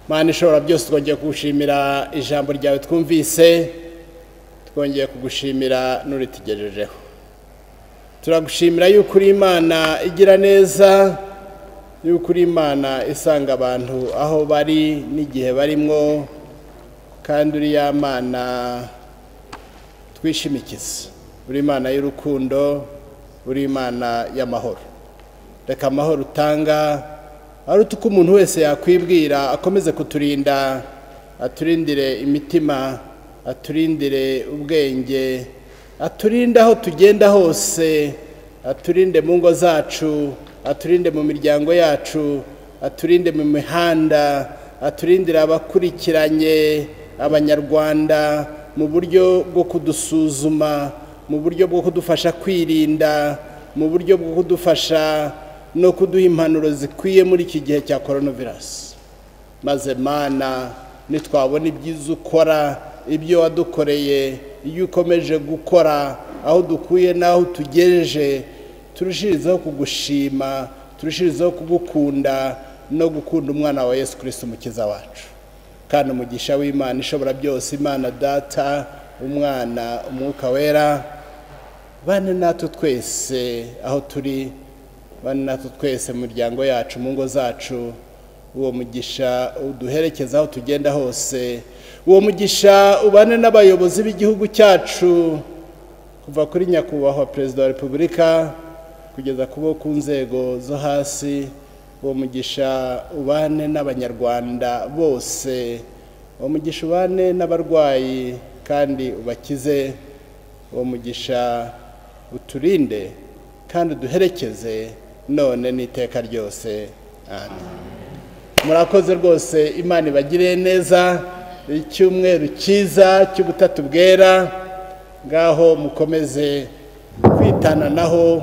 Mana ishobora byose, twongeye kugushimira ijambo ryawe twumvise, twongeye kugushimira n'uritugejejeho. Turagushimira yuko uri Imana igira neza, yuko uri Imana isanga abantu aho bari n'igihe barimwo, kandi uri ya Mana twishimikiza. Uri Imana y'urukundo, uri Imana y'amahoro. Reka amahoro utanga aruta uko umuntu wese yakwibwira, akomeze kuturinda, aturindire imitima aturindire ubwenge, aturinde aho tugenda hose, aturinde mu ngo zacu, aturinde mu miryango yacu, aturinde mu mihanda, aturindire abakurikiranye abanyarwanda mu buryo bwo kudusuzuma, mu buryo bwo kudufasha kwirinda, mu buryo bwo kudufasha no kuduha impanuro zikwiye muri iki gihe cya coronavirus. Maze Mana, nitwabona ibyiza ukora, ibyo wadukoreye, iyo ukomeje gukora, aho dukuye n'aho tugejeje, turushirizaho kugushima, turushirizaho kugukunda no gukunda umwana wa Yesu Kristo umukiza wacu. Kandi umugisha w'Imana ishobora byose, Imana Data, Umwana, Umwuka Wera, bane natwe twese aho turi, bane natwe twese mu miryango yacu, mu ngo zacu. Uwo mugisha uduherekeza aho tugenda hose, uwo mugisha ubane n'abayobozi b'igihugu cyacu, kuva kuri nyakubahwa Perezida wa Repubulika kugeza ku nzego zo hasi. Uwo mugisha ubane n'abanyarwanda bose, uwo mugisha ubane n'abarwayi kandi ubakize, uwo mugisha uturinde kandi uduherekeze none n'iteka ryose. Amen. Murakoze rwose, Imana ibagire neza, icyumweru cyiza cy'ubutatu bwera. Ngaho mukomeze kwitananaho,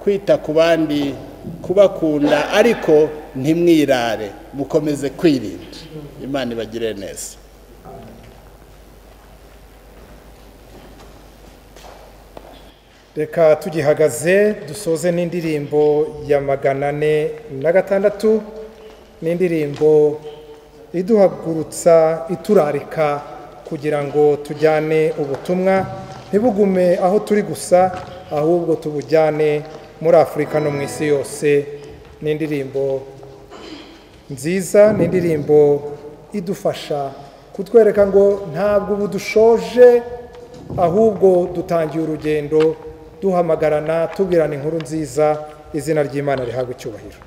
kwita ku bandi, kubakunda, ariko ntimwirare, mukomeze kwirinda. Imana ibagire neza. Reka tugihagaze dusoze n'indirimbo ya 406, n'indirimbo iduhagurutsa iturarika kugira ngo tujyane ubutumwa, ntibugume aho turi gusa, ahubwo tubujyane muri Afurika no mu isi yose. N'indirimbo nziza, n'indirimbo idufasha kutwereka ngo ntabwo ubu dushoje, ahubwo dutangiye urugendo duhamagarana, tubwirana inkuru nziza. Izina ry'Imana rihabwe icyubahiro.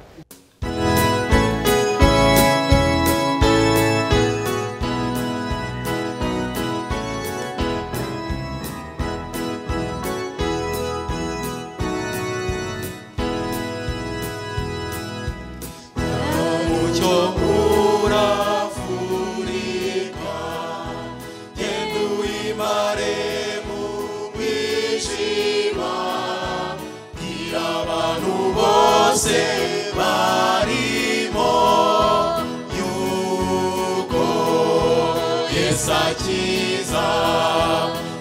Sakiza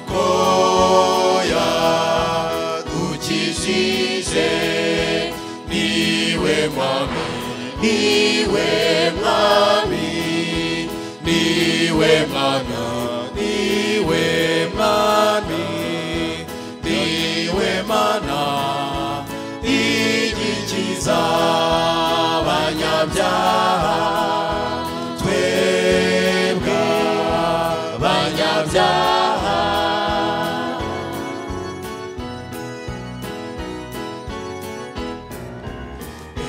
koya dukijije, niwe mwami, niwe mwami, niwe mana, niwe mwami, niwe mana, igikiza abanyabyaha, twebwe abanyabyaha.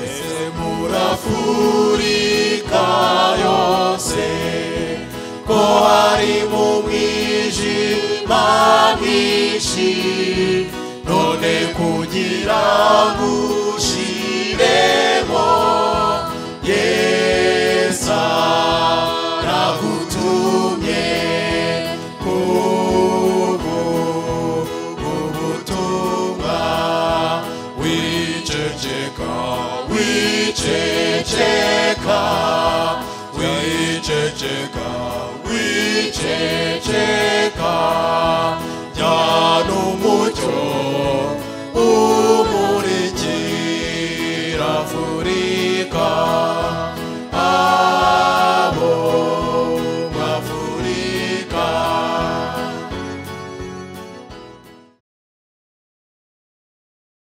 Ese murafurika yose ko hari mu mwijima mwinshi, none kugira ngo ushiremo, Yesu aragutumye kubutumwa. Wiceceka, wiceceka, wiceceka, wiceceka, jyana umucyo umurikira Afurika.